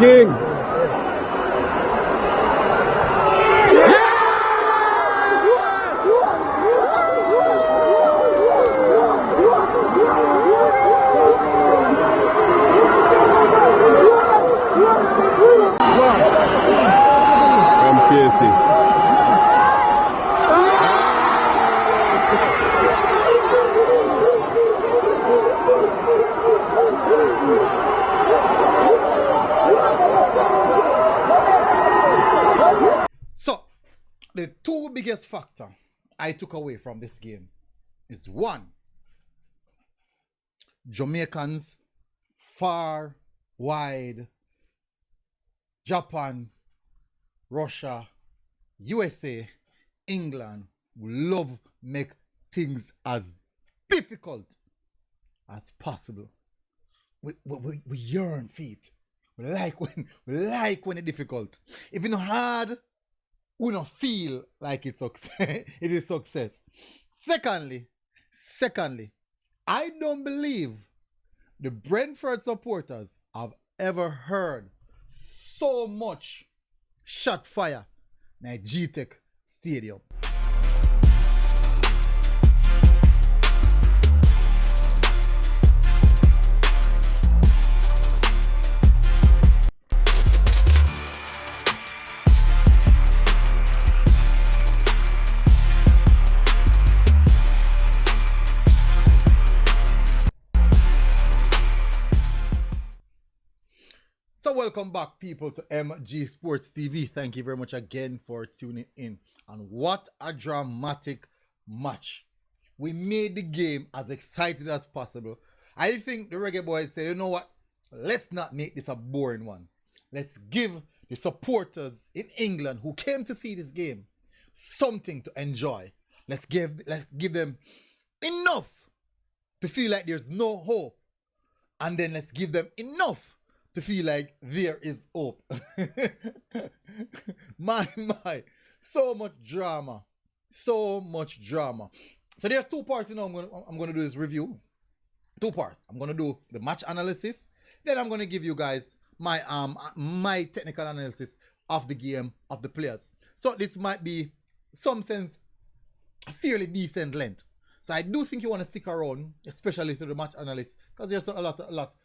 king. Casey. So, the two biggest factor I took away from this game is one, Jamaicans far, wide, Japan, Russia, USA, England love make things as difficult as possible. We yearn for it. We like when it's difficult. If it's hard, we don't feel like it's success. It is success. Secondly, I don't believe the Brentford supporters have ever heard so much shot fire in a G-Tech stadium. So welcome back, people, to MG Sports TV. Thank you very much again for tuning in. And what a dramatic match. We made the game as excited as possible. I think the Reggae Boyz said, you know what? Let's not make this a boring one. Let's give the supporters in England who came to see this game something to enjoy. Let's give them enough to feel like there's no hope. And then let's give them enough to feel like there is hope. my, so much drama. So there's two parts, I'm gonna do this review. Two parts. I'm gonna do the match analysis. Then I'm gonna give you guys my my technical analysis of the game, of the players. So this might be, some sense, a fairly decent length. So I do think you want to stick around, especially to the match analysis, because there's a lot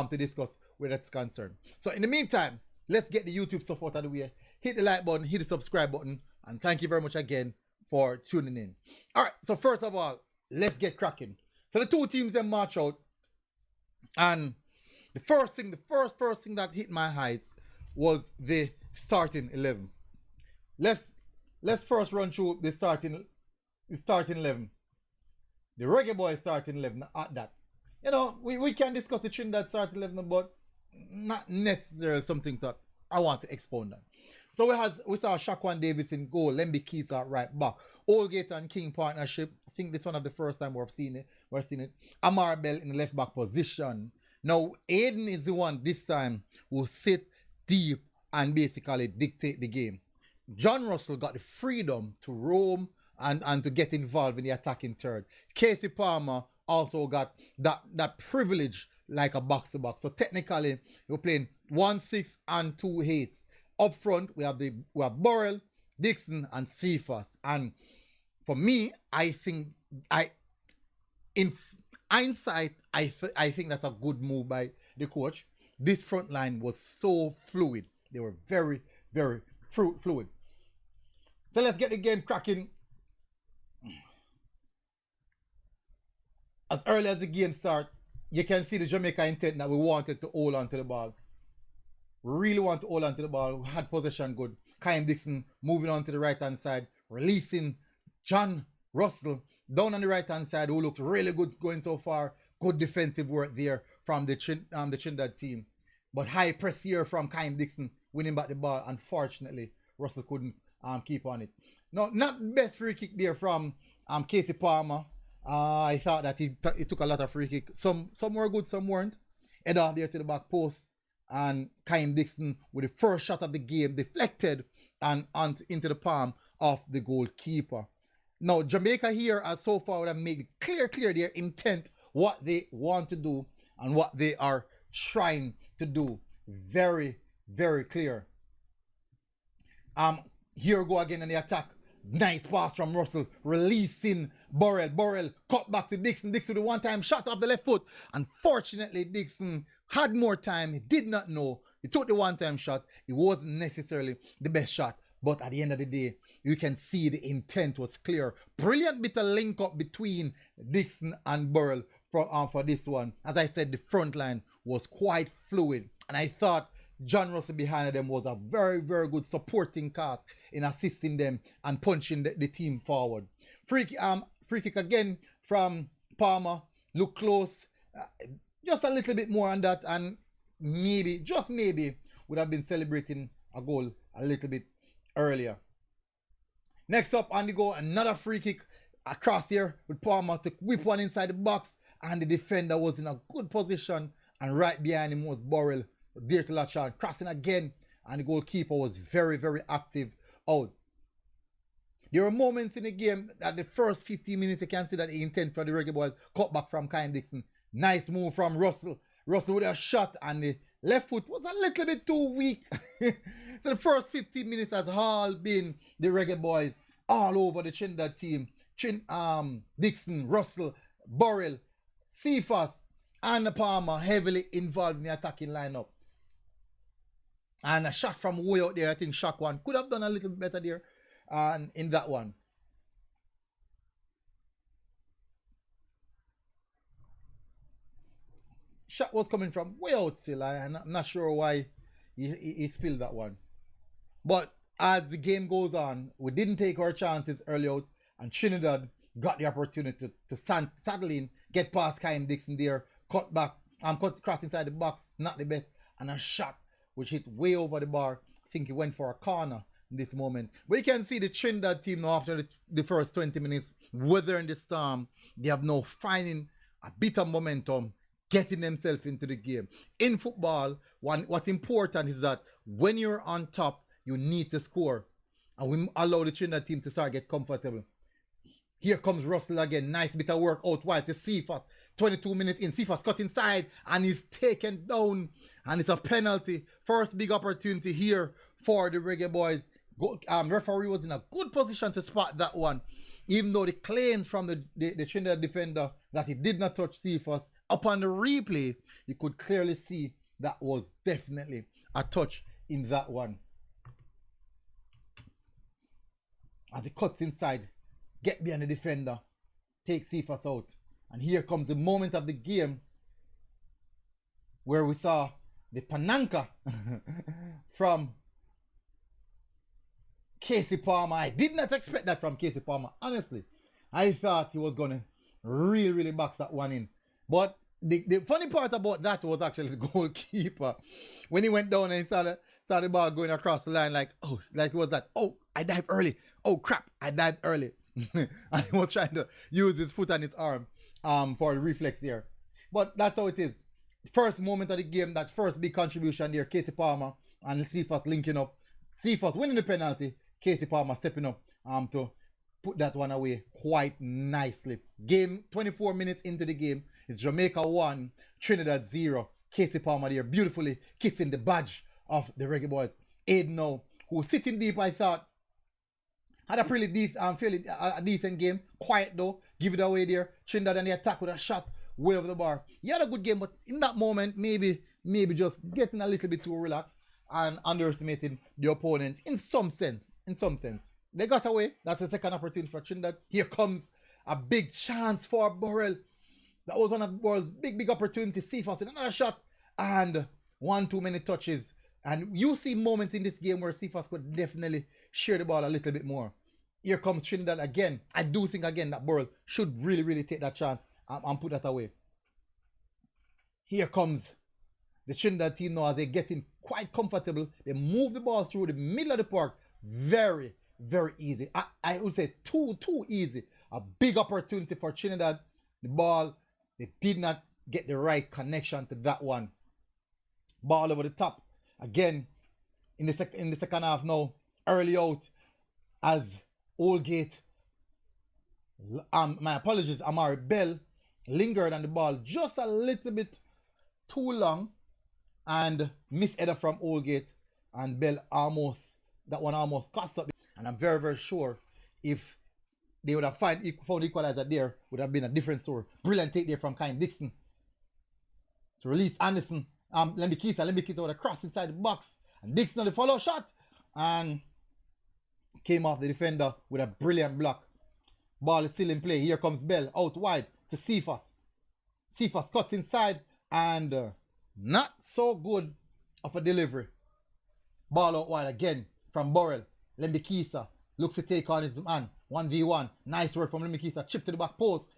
to discuss where that's concerned. So in the meantime, let's get the YouTube stuff out of the way. Hit the like button, hit the subscribe button, and thank you very much again for tuning in. All right, so first of all, let's get cracking. So the two teams then march out, and the first thing that hit my eyes was the starting 11. Let's first run through the starting 11. The Reggae Boyz starting 11 at that. We can discuss the Trinidad starting 11, but not necessarily something that I want to expound on. So we saw Shaquan Davidson goal, Lemby Kisa right back, Oldgate and King partnership. I think this one of the first time we've seen it. Amar Bell in the left back position. Now Aiden is the one this time who sit deep and basically dictate the game. John Russell got the freedom to roam and to get involved in the attacking third. Casey Palmer also got that privilege like a box-to-box. So technically, we're playing 1-6 and 2-8. Up front, we have Burrell, Dixon, and Cephas. And for me, I think in hindsight, I think that's a good move by the coach. This front line was so fluid. They were very, very fluid. So let's get the game cracking. As early as the game starts, you can see the Jamaica intent that we wanted to hold on to the ball. We really want to hold on to the ball. We had possession good. Kyle Dixon moving on to the right-hand side, releasing John Russell down on the right-hand side, who looked really good going so far. Good defensive work there from the Trinidad team. But high press here from Kyle Dixon, winning back the ball. Unfortunately, Russell couldn't keep on it. No, not the best free kick there from Casey Palmer. I thought that he took a lot of free kick. Some were good, some weren't. Head off there to the back post. And Kyle Dixon, with the first shot of the game, deflected and into the palm of the goalkeeper. Now, Jamaica here has so far have made clear their intent, what they want to do and what they are trying to do. Very, very clear. Here go again in the attack. Nice pass from Russell, releasing Burrell. Burrell cut back to Dixon. Dixon with a one-time shot off the left foot. Unfortunately, Dixon had more time. He did not know. He took the one-time shot. It wasn't necessarily the best shot. But at the end of the day, you can see the intent was clear. Brilliant bit of link up between Dixon and Burrell for this one. As I said, the front line was quite fluid. And I thought John Russell behind them was a very, very good supporting cast in assisting them and punching the team forward. Free kick again from Palmer. Look close. Just a little bit more on that, and maybe, just maybe, would have been celebrating a goal a little bit earlier. Next up on the goal, another free kick across here with Palmer to whip one inside the box, and the defender was in a good position, and right behind him was Burrell. Dear to Lachon, crossing again, and the goalkeeper was very, very active out. There were moments in the game that the first 15 minutes you can see that the intent for the Reggae Boyz cut back from Kyle Dixon. Nice move from Russell. Russell with a shot, and the left foot was a little bit too weak. So the first 15 minutes has all been the Reggae Boyz all over the Trinidad team. Dixon, Russell, Burrell, Cephas, and Palmer heavily involved in the attacking lineup. And a shot from way out there, I think Shock one could have done a little bit better there and in that one. Shot was coming from way out still, and I'm not sure why he spilled that one. But as the game goes on, we didn't take our chances early out, and Trinidad got the opportunity to saddle in, get past Kyle Dixon there, cut back, cut cross inside the box, not the best, and a shot which hit way over the bar. I think he went for a corner in this moment. But you can see the Trinidad team now after the first 20 minutes, weathering the storm. They have now finding a bit of momentum, getting themselves into the game. In football, what's important is that when you're on top, you need to score. And we allow the Trinidad team to start get comfortable. Here comes Russell again. Nice bit of work out wide to Cephas. 22 minutes in. Cephas cut inside and he's taken down. And it's a penalty. First big opportunity here for the Reggae Boyz. Referee was in a good position to spot that one. Even though the claims from the Trinidad defender that he did not touch Cephas, upon the replay, you could clearly see that was definitely a touch in that one. As he cuts inside, get behind the defender, take Cephas out. And here comes the moment of the game where we saw the Pananka from Casey Palmer. I did not expect that from Casey Palmer, honestly. I thought he was going to really box that one in. But the funny part about that was actually the goalkeeper. When he went down and he saw the ball going across the line, like it was that, oh, I dived early. Oh, crap, I dived early. And he was trying to use his foot and his arm for the reflex there. But that's how it is. First moment of the game, that first big contribution there, Casey Palmer and Cephas linking up. Cephas winning the penalty, Casey Palmer stepping up to put that one away quite nicely. Game 24 minutes into the game, it's Jamaica 1, Trinidad 0. Casey Palmer there beautifully kissing the badge of the Reggae Boyz. Aiden, who was sitting deep, I thought, had a pretty decent game. Quiet though, give it away there. Trinidad and the attack with a shot way over the bar. He had a good game, but in that moment, maybe just getting a little bit too relaxed and underestimating the opponent in some sense. They got away. That's the second opportunity for Trinidad. Here comes a big chance for Burrell. That was one of Burrell's big opportunities. Cephas in another shot and 1-2 minute touches. And you see moments in this game where Cephas could definitely share the ball a little bit more. Here comes Trinidad again. I do think again that Burrell should really take that chance and put that away. Here comes the Trinidad team now as they're getting quite comfortable. They move the ball through the middle of the park. Very easy. I would say too easy. A big opportunity for Trinidad. The ball, they did not get the right connection to that one. Ball over the top. Again, in the second half now, early out as Oldgate, my apologies, Amari Bell lingered on the ball just a little bit too long and missed header from Oldgate and Bell almost cost up. And I'm very, very sure if they would have found equalizer there, would have been a different story. Brilliant take there from Kyle Dixon to release Anderson. Lembikisa with a cross inside the box. And Dixon on the follow shot. And came off the defender with a brilliant block. Ball is still in play. Here comes Bell out wide to Cephas. Cephas cuts inside and not so good of a delivery. Ball out wide again from Burrell. Lembikisa looks to take on his man. 1v1. Nice work from Lembikisa. Chip to the back post.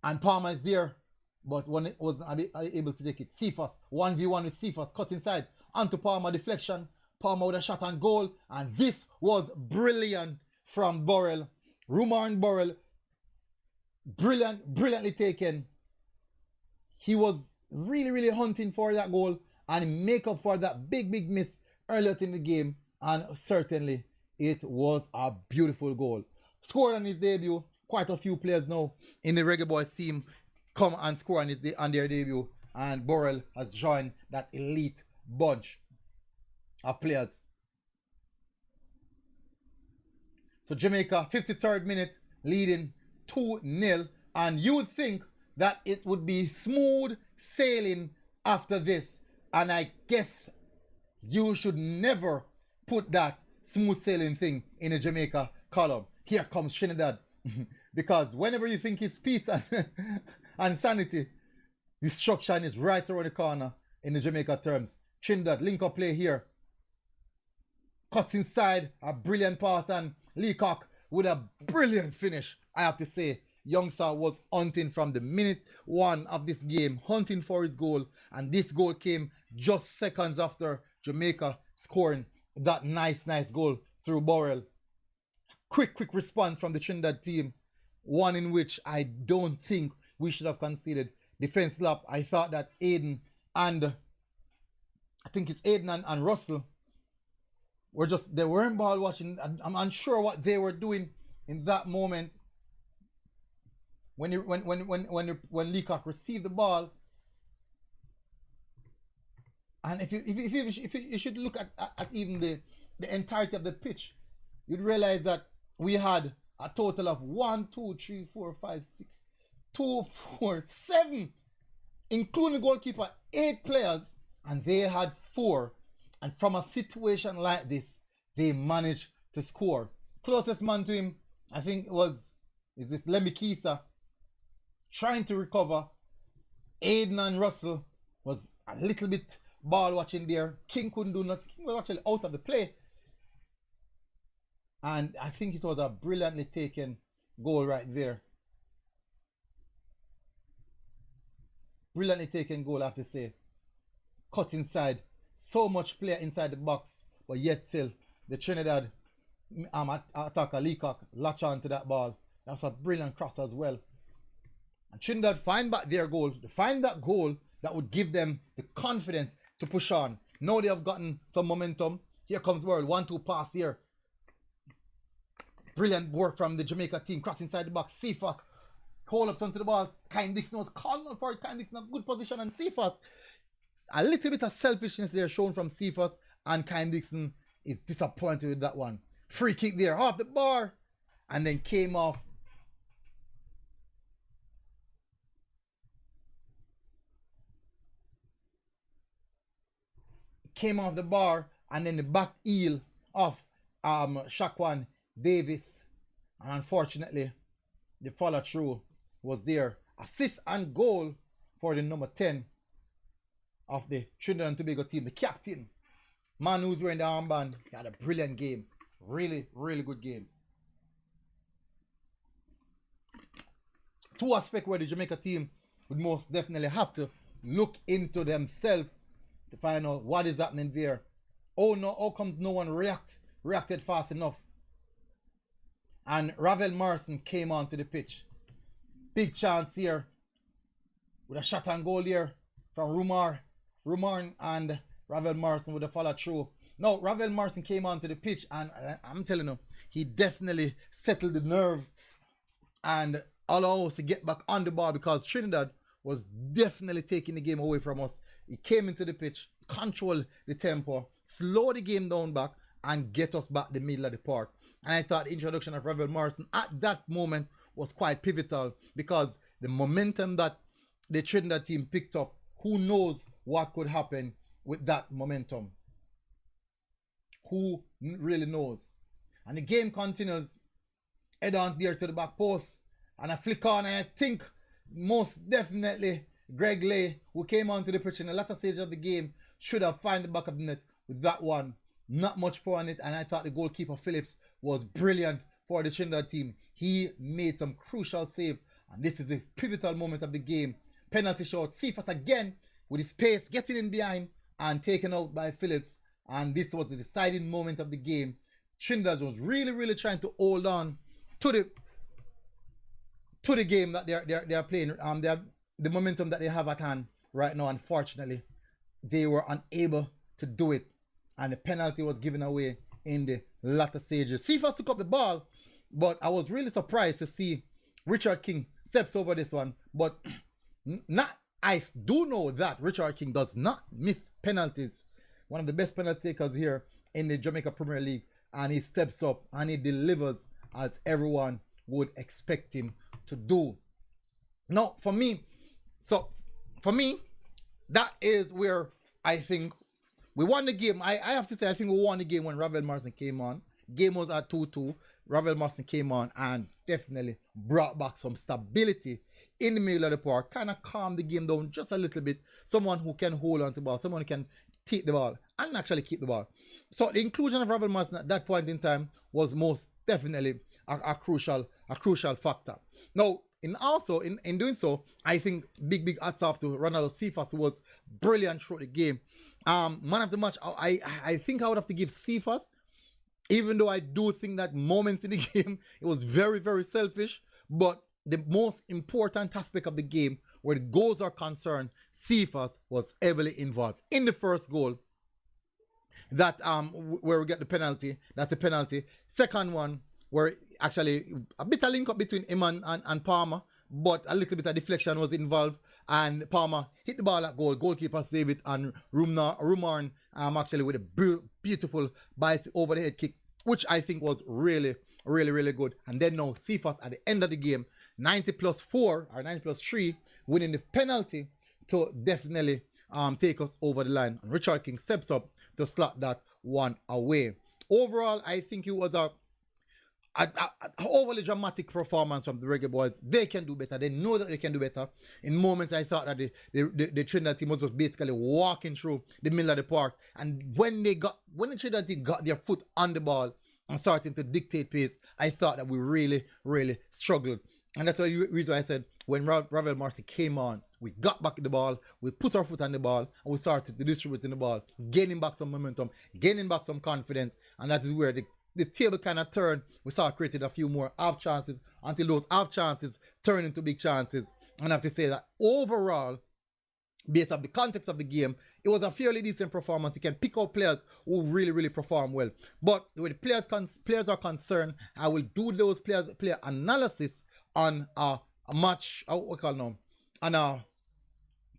And Palmer is there. But when it wasn't able to take it. Cephas. 1v1 with Cephas. Cut inside. Onto Palmer. Deflection. Palmer with a shot on goal. And this was brilliant from Burrell. Rumor and Burrell. Brilliantly taken. He was really hunting for that goal. And make up for that big miss earlier in the game. And certainly it was a beautiful goal. Scored on his debut. Quite a few players now in the Reggae Boyz team come and score on their debut. And Burrell has joined that elite bunch of players. So Jamaica, 53rd minute, leading 2-0. And you would think that it would be smooth sailing after this. And I guess you should never put that smooth sailing thing in a Jamaica column. Here comes Trinidad. Because whenever you think it's peace and sanity, destruction is right around the corner in the Jamaica terms. Trinidad, link up play here. Cuts inside, a brilliant pass, and Leacock with a brilliant finish. I have to say, Youngster was hunting from the minute one of this game, hunting for his goal, and this goal came just seconds after Jamaica scoring that nice goal through Burrell. Quick response from the Trinidad team, one in which I don't think we should have conceded. Defense lap, I thought that Aiden and I think it's Aiden and Russell they weren't ball watching. I'm unsure what they were doing in that moment when Leacock received the ball. And if you should look at even the entirety of the pitch, you'd realize that we had a total of 1, 2, 3, 4, 5, 6, 2, 4, 7, including the goalkeeper, 8 players, and they had 4. And from a situation like this, they managed to score. Closest man to him, I think is this Lembikisa, trying to recover. Aiden and Russell was a little bit ball watching there. King couldn't do nothing. King was actually out of the play. And I think it was a brilliantly taken goal right there. Brilliantly taken goal, I have to say. Cut inside. So much player inside the box. But yet still, the Trinidad attacker Leacock latch on to that ball. That's a brilliant cross as well. And Trinidad find back their goal. Find that goal that would give them the confidence to push on. Now they have gotten some momentum. Here comes World. 1-2 pass here. Brilliant work from the Jamaica team. Cross inside the box. Cephas. Hold up onto the ball. Kyle Dixon was calling out for it. Kyle Dixon in a good position. And Cephas. A little bit of selfishness there shown from Cephas. And Kyle Dixon is disappointed with that one. Free kick there. Off the bar. And then came off. Came off the bar. And then the back heel of Shaquan Davis, and unfortunately the follow through was there. Assist and goal for the number 10 of the Trinidad and Tobago team, the captain, man who's wearing the armband. He had a brilliant game. Really good game. Two aspects where the Jamaica team would most definitely have to look into themselves to find out what is happening there. Oh no, how comes no one reacted fast enough? And Ravel Morrison came onto the pitch. Big chance here with a shot on goal here from Rumar and Ravel Morrison with a follow through. No, Ravel Morrison came onto the pitch, and I'm telling you, he definitely settled the nerve and allowed us to get back on the ball, because Trinidad was definitely taking the game away from us. He came into the pitch, controlled the tempo, slow the game down back, and get us back the middle of the park. And I thought the introduction of Rebel Morrison at that moment was quite pivotal, because the momentum that the Trinidad team picked up, who knows what could happen with that momentum? Who really knows? And the game continues. Head on there to the back post, and I flick on, and I think most definitely Greg Lay, who came onto the pitch in the latter stage of the game, should have found the back of the net with that one. Not much power on it, and I thought the goalkeeper Phillips was brilliant for the Trinidad team. He made some crucial save, and this is a pivotal moment of the game. Penalty shot, Cephas again with his pace getting in behind and taken out by Phillips, and this was the deciding moment of the game. Trinidad was really trying to hold on to the game that they are playing, the momentum that they have at hand right now. Unfortunately, they were unable to do it, and the penalty was given away in the latter stages. Cephas took up the ball, but I was really surprised to see Richard King steps over this one. But I do know that Richard King does not miss penalties. One of the best penalty takers here in the Jamaica Premier League, and he steps up and he delivers as everyone would expect him to do. Now, for me, that is where I think we won the game. I have to say, I think we won the game when Ravel Morrison came on. Game was at 2-2. Ravel Morrison came on and definitely brought back some stability in the middle of the park. Kind of calmed the game down just a little bit. Someone who can hold on to the ball. Someone who can take the ball and actually keep the ball. So the inclusion of Ravel Morrison at that point in time was most definitely a crucial factor. Now, in doing so, I think big hats off to Ronaldo Cephas, who was brilliant throughout the game. Man of the match, I think I would have to give Cephas, even though I do think that moments in the game it was very selfish. But the most important aspect of the game, where the goals are concerned, Cephas was heavily involved. In the first goal, that where we get the penalty, that's the penalty. Second one, where actually a bit of link up between him and Palmer, but a little bit of deflection was involved, and Palmer hit the ball at goal. Goalkeeper saved it, and Rumarn actually with a beautiful bias over the head kick, which I think was really good. And then now Cephas at the end of the game, 90+4 or 90+3, winning the penalty to definitely take us over the line. And Richard King steps up to slot that one away. Overall, I think it was a overly dramatic performance from the Reggae Boyz. They can do better. They know that they can do better. In moments, I thought that the Trinidad team was just basically walking through the middle of the park. And when the Trinidad team got their foot on the ball and starting to dictate pace, I thought that we really struggled. And that's the reason why I said when Ravel Morrison came on, we got back the ball, we put our foot on the ball, and we started to distribute the ball, gaining back some momentum, gaining back some confidence, and that is where the table kind of turned. We started creating a few more half chances until those half chances turned into big chances. And I have to say that overall, based on the context of the game, it was a fairly decent performance. You can pick out players who really perform well. But when the players are concerned, I will do those player analysis on a match, what we call now, on a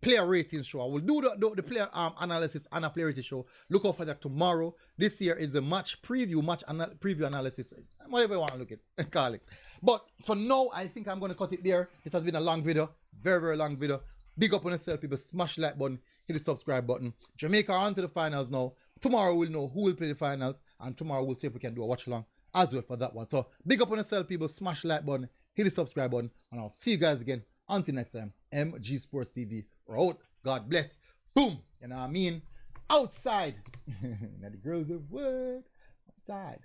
player rating show. I will do the player analysis on a player rating show. Look out for that tomorrow. This year is a match preview analysis, whatever you want to look at, call it. But for now, I think I'm going to cut it there. This has been a long video, very long video. Big up on yourself, people. Smash the like button, hit the subscribe button. Jamaica are on to the finals now. Tomorrow we'll know who will play the finals, and tomorrow we'll see if we can do a watch along as well for that one. So big up on yourself, people. Smash the like button, hit the subscribe button, and I'll see you guys again. Until next time, MG Sports TV. We're out. God bless. Boom. You know what I mean? Outside. Now the girls of wood. Outside.